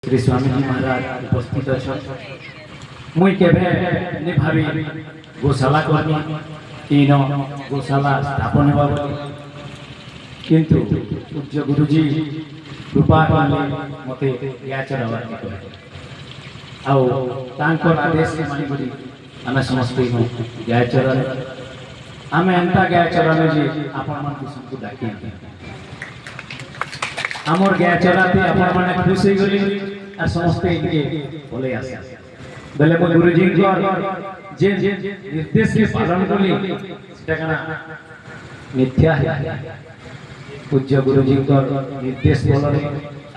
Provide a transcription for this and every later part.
श्री स्वामी जी महाराज उपस्थित अच्छा मुई केभे नि भावी गोशाला करनी तीन गोशाला स्थापन हेबा बोली किंतु पूज्य गुरुजी कृपा कले मते या चढ़ावा आउ तांकर आदेश मानि करी आमे समस्त गाय चरण आमे एंता गाय चरण जी आपण मन को सबको डाकी आमर गाय चराते आपण माने खुश हो गली आ समस्त इनके बोले आसे बेले मो गुरुजी जे निर्देश के पालन कली सेटा कना मिथ्या है पूज्य गुरुजी निर्देश बोलरे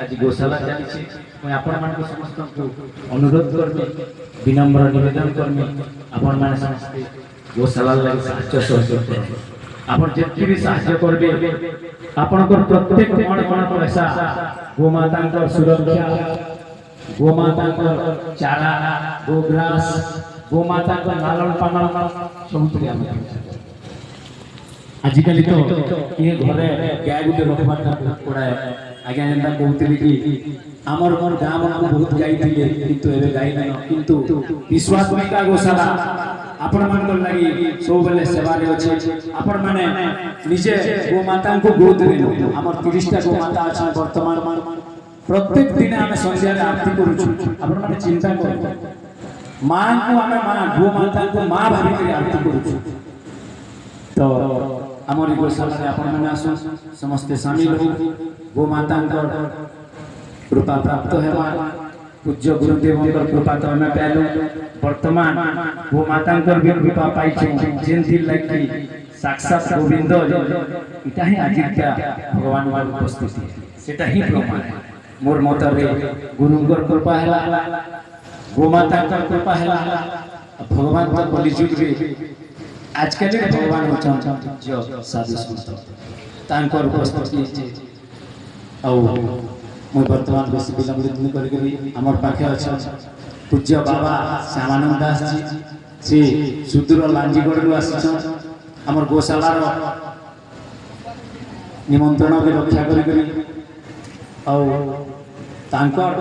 आज गोशाला चली मैं आपण मान को समस्त को अनुरोध करबे विनम्र निवेदन करबे आपण मान समस्त गोशाला लागि साहाय्य सहयोग करबे आपण जेति भी साहाय्य करबे आपण को प्रत्येक कोण पैसा गोमाता को सुरक्षा गोमाता को चारा गोग्रास गोमाता को लालन पालन सब आजिकल तो ये घरे गाय गुटे रखबाटा बहुत पड़ा है आगे जेंता कहते कि आमर मोर गाँव में बहुत गाय थिले किंतु एबे गाय नहीं किंतु विश्वास का गोशाला आपण मान लगी सब बेले सेवा रे अछि आपण माने निजे गोमाता को गोद रे हमर 30 टा गोमाता अछि वर्तमान प्रत्येक दिन आमे संध्या रे आरती करू आपण माने चिंता करू मां को आमे मां गोमाता को मां भाबी के आरती करू तो हमर गोशाला रे आपण माने आसु समस्त शामिल हो गोमाता कृपा प्राप्त हेबा पूज्य गुरुदेव कृपा तो हमें पाइलु वर्तमान गोमाता भी कृपा पाई जेनथि लगी साक्षात गोविंद इटा ही आजिका भगवान वाल उपस्थिति सेटा ही प्रमाण है मोर मतरे गुरुंगर कृपा हैला गोमाता कृपा हैला भगवान तो कलिजुग रे आजकल भगवान जो साधु संत तांकर उपस्थिति औ मैं वर्तमान बेसी विलंबित नहीं करी आमर पाखे अच्छा पूज्य बाबा श्यामानंद दास जी श्री सुदूर लांजीगढ़ रु आसिछन आमर गोशाला निमंत्रण के रक्षा करी औ तांकर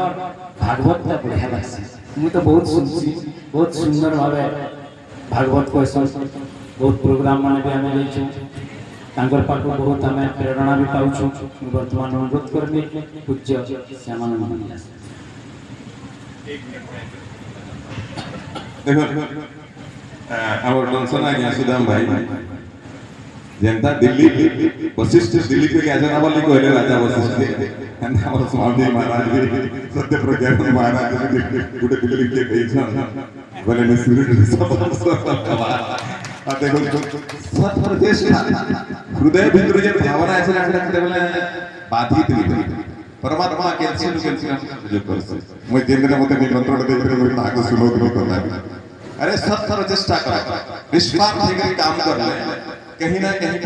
भागवत ता बढ़िया लागसी मु तो बहुत सुनसी बहुत सुंदर भावे भागवत को बहुत प्रोग्राम माने भी हमें लेछु तांकर पाटो बहुत हमें प्रेरणा भी पाउछु वर्तमान अनुरोध करबे पूज्य श्यामानंद दास देखो आवर डोनसन आज्ञा सुदाम भाई जनता दिल्ली वशिष्ठ दिल्ली के आजना वाली को हेले राजा वशिष्ठ एंड आवर स्वामी महाराज सत्य प्रज्ञा महाराज गुटे दिल्ली के गईछन बोले ने सूर्य सब देखो सत प्रदेश हृदय भीतर जे भावना ऐसे लागते बोले बाधित नहीं परमात्मा कैंसिल जो करसे मैं जेंद्र मते निमंत्रण देते मैं आगे सुनो नहीं करना अरे सब चेष्टा करो निष्पाप होकर काम कर ले कहीं ना कहीं